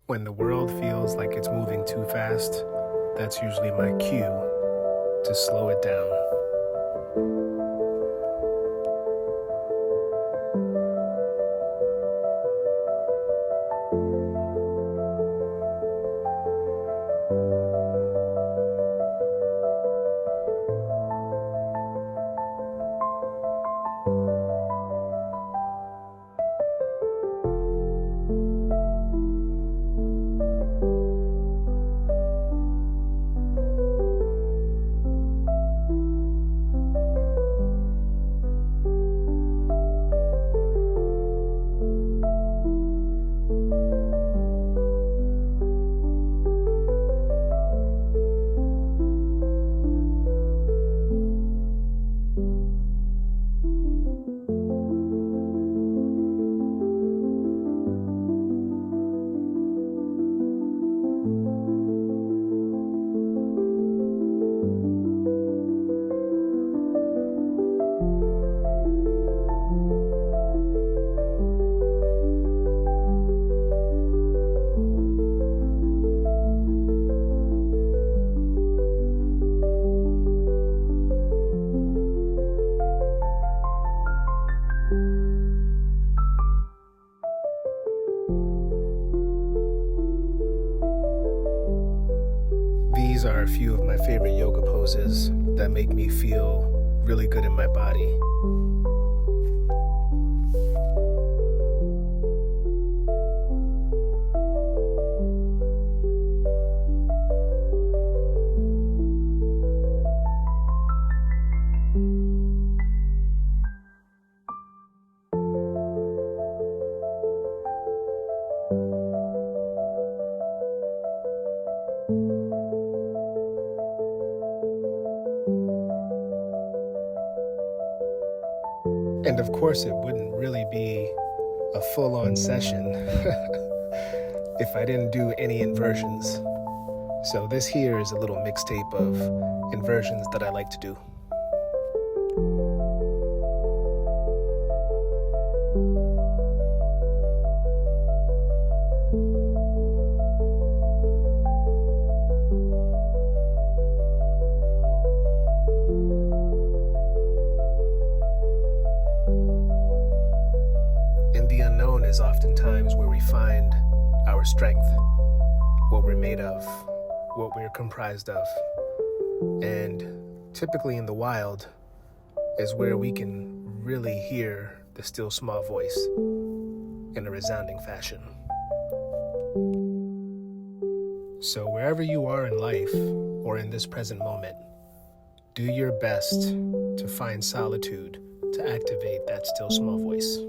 When the world feels like it's moving too fast, that's usually my cue to slow it down. These are a few of my favorite yoga poses that make me feel really good in my body. And of course, it wouldn't really be a full-on session if I didn't do any inversions. So this here is a little mixtape of inversions that I like to do. And the unknown is oftentimes where we find our strength, what we're made of, what we're comprised of. And typically in the wild is where we can really hear the still small voice in a resounding fashion. So wherever you are in life or in this present moment, do your best to find solitude to activate that still small voice.